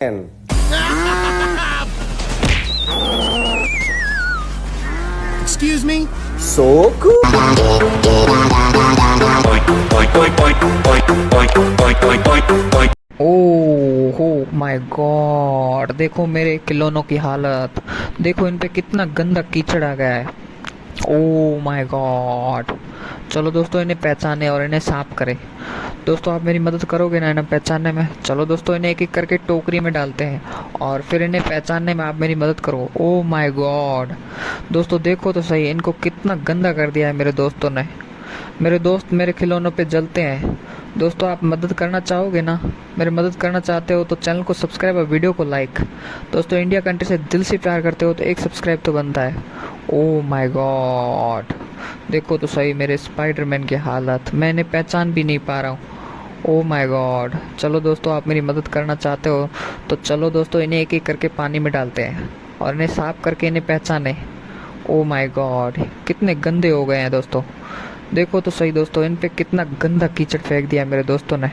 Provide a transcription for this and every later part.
Excuse me? So cool. Oh my God, देखो मेरे खिलौनों की हालत, देखो इन पे कितना गंदा कीचड़ आ गया है। Oh my God. चलो दोस्तों, इन्हें पहचाने और इन्हें साफ करें। दोस्तों आप मेरी मदद करोगे ना इन्हें पहचानने में? चलो दोस्तों, इन्हें एक एक करके टोकरी में डालते हैं और फिर इन्हें पहचानने में आप मेरी मदद करो। Oh my God. दोस्तों देखो तो सही, इनको कितना गंदा कर दिया है मेरे दोस्तों ने। मेरे दोस्त मेरे खिलौनों पे जलते हैं। दोस्तों आप मदद करना चाहोगे ना? मेरी मदद करना चाहते हो तो चैनल को सब्सक्राइब और वीडियो को लाइक। दोस्तों इंडिया कंट्री से दिल से प्यार करते हो तो एक सब्सक्राइब तो बनता है। ओह माय गॉड, देखो तो सही मेरे स्पाइडरमैन की हालत, मैं इन्हें पहचान भी नहीं पा रहा हूँ। Oh my God. चलो दोस्तों, आप मेरी मदद करना चाहते हो तो चलो दोस्तों, इन्हें एक एक करके पानी में डालते हैं और इन्हें साफ करके इन्हें पहचाने। ओह माय गॉड, कितने गंदे हो गए हैं दोस्तों, देखो तो सही दोस्तों, इन पे कितना गंदा कीचड़ फेंक दिया मेरे दोस्तों ने।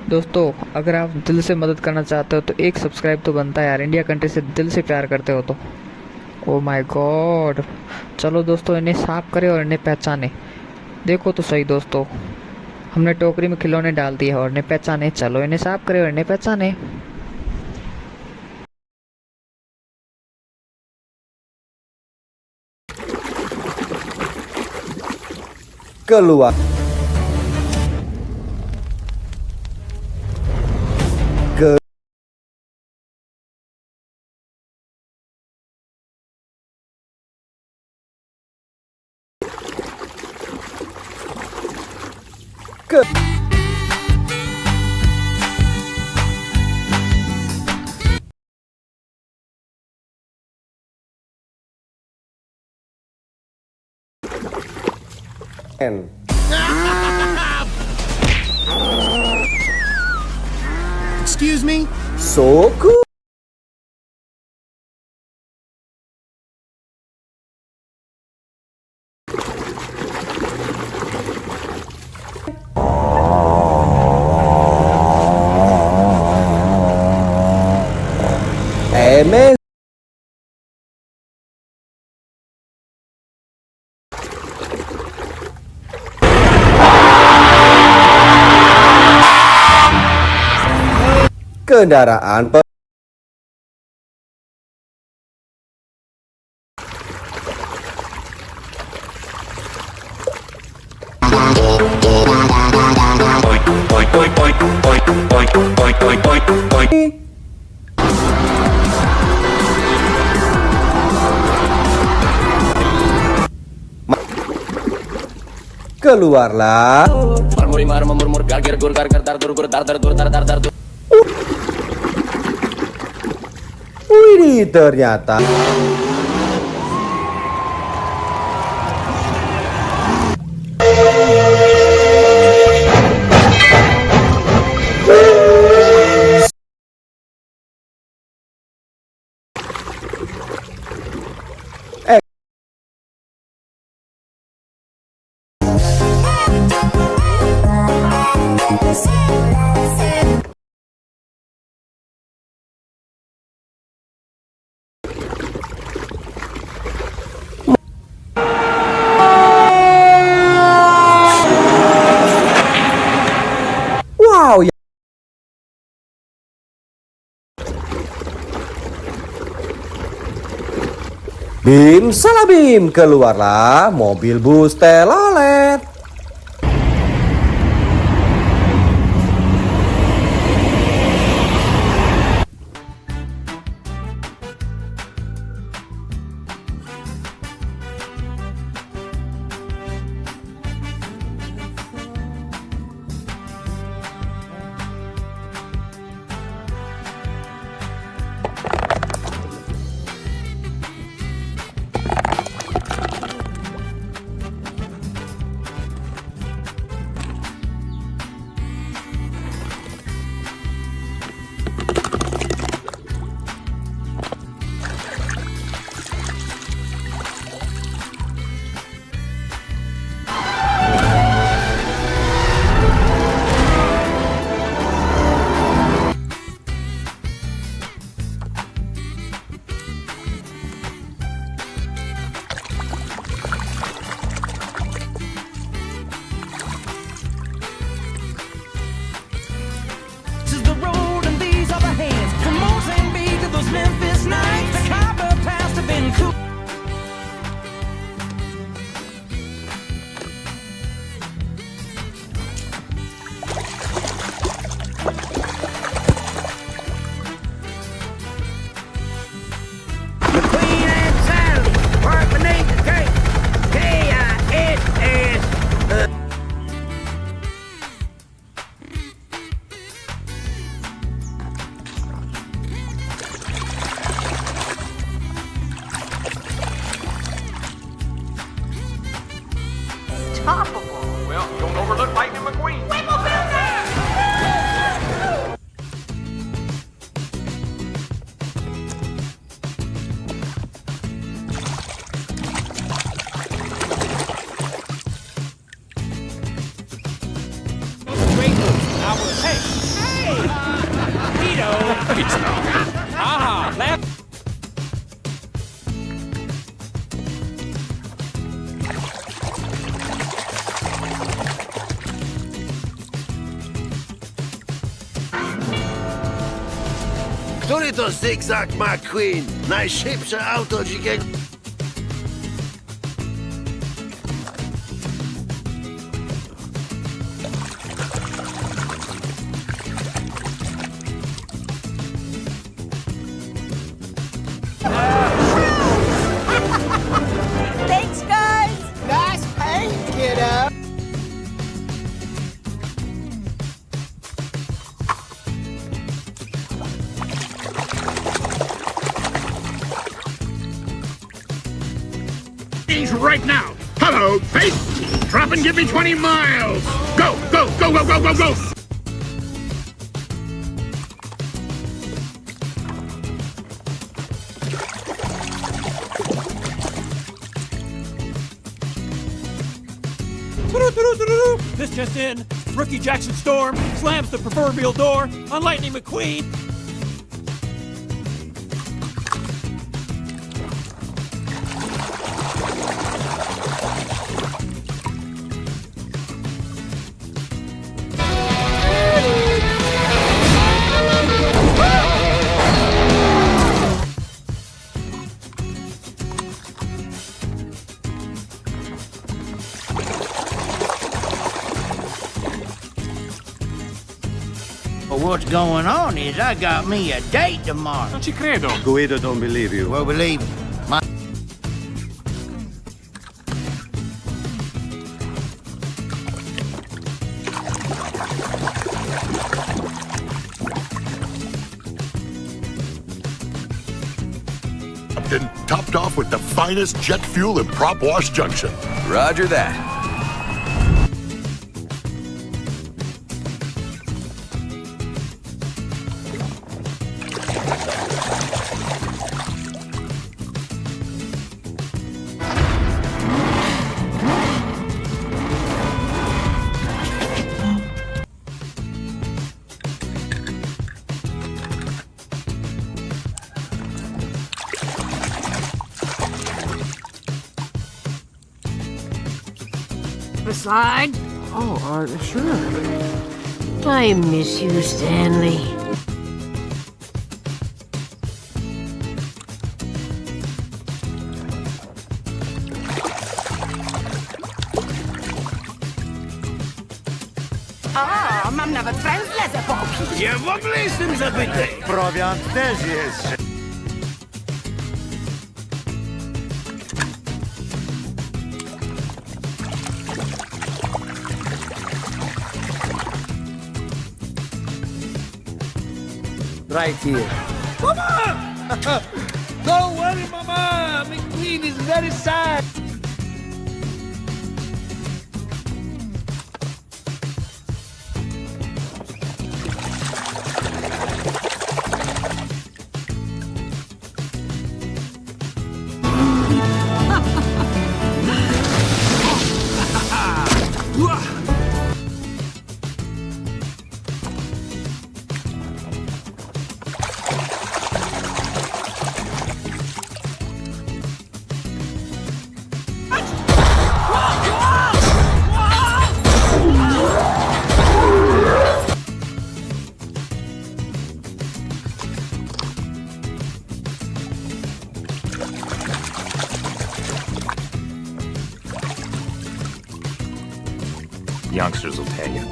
दोस्तों अगर आप दिल से मदद करना चाहते हो तो एक सब्सक्राइब तो बनता है यार, इंडिया कंट्री से दिल से प्यार करते हो तो। Oh my God. चलो दोस्तों, इन्हें साफ करें और इन्हें पहचाने। देखो तो सही दोस्तों, हमने टोकरी में खिलौने डाल दिए और इन्हें पहचाने। चलो इन्हें साफ करें और इन्हें पहचाने। Keluar. Ke ke Excuse me? So cool. Emes kendaraan keluarlah. Wih, ternyata wow ya. Bim salah bim, keluarlah mobil bus telolet. Aha, left. Który to zygzak McQueen? Najszybsze auto dzikiego... Thanks, guys! Nice paint, kiddo! Right now. Hello, face. Drop and give me 20 miles. Go, go, go, go, go, go, go. This just in. Rookie Jackson Storm slams the proverbial door on Lightning McQueen. What's going on is I got me a date tomorrow. Non ci credo. Guido don't believe you. Well, believe my... Captain, topped off with the finest jet fuel in Prop Wash Junction. Roger that. Beside? Oh, sure. I miss you, Stanley. O, mam nawet węzle z epoki. Ja w ogóle jestem zapytaj. Prowiant też jest. Right here. Mama! Don't worry, Mama. McQueen is very sad. Youngsters will tell you.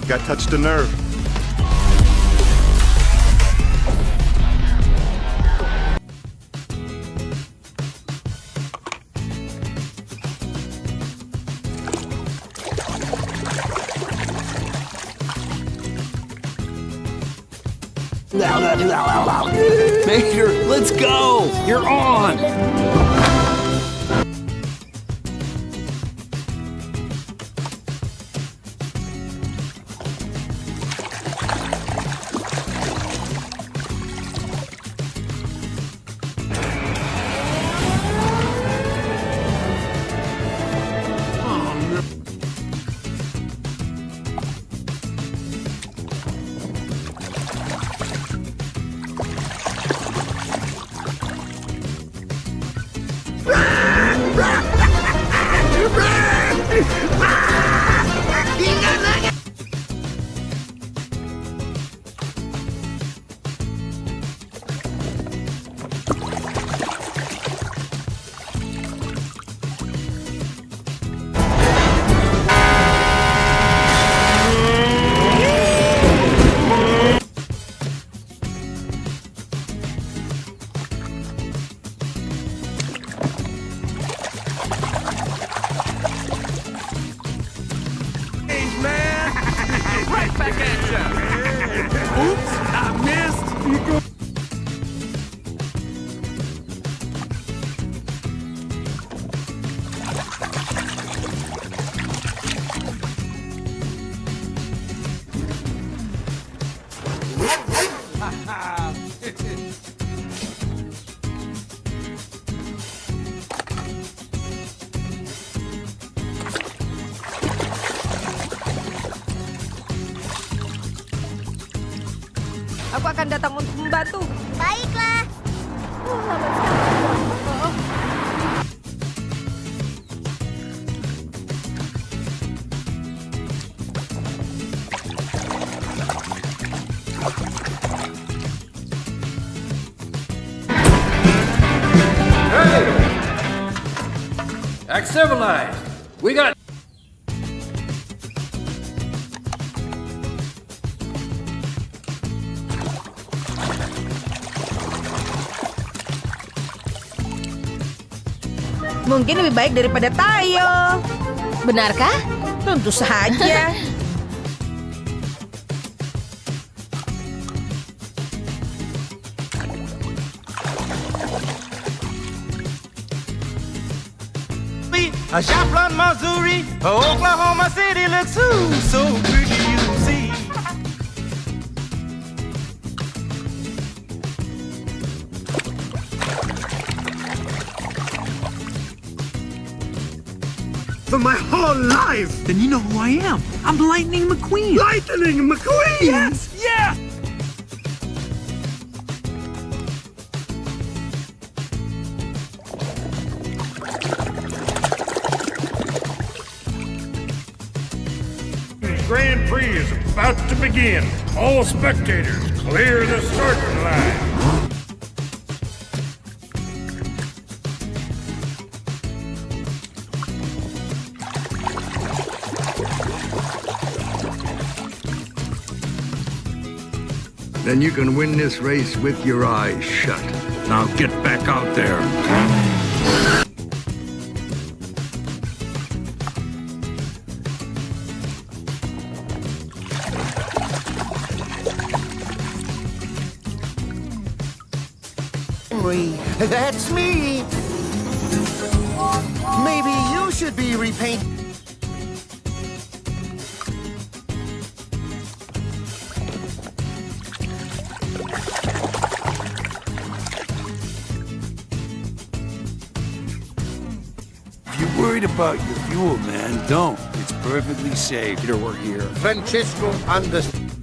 Got touched a nerve. Major, let's go! You're on! Aku akan datang untuk membantu. Baiklah. Hey! Act civilized. We got... Mungkin lebih baik daripada tayo. Benarkah? Tentu saja. Joplin, Missouri, Oklahoma City looks so pretty, you see. For my whole life! Then you know who I am. I'm Lightning McQueen. Lightning McQueen! Yes! Yeah! Grand Prix is about to begin. All spectators, clear the starting line. Then you can win this race with your eyes shut. Now get back out there. That's me. Maybe you should be repainted. If you're worried about your fuel, man, don't. It's perfectly safe. We're here. Francesco understands.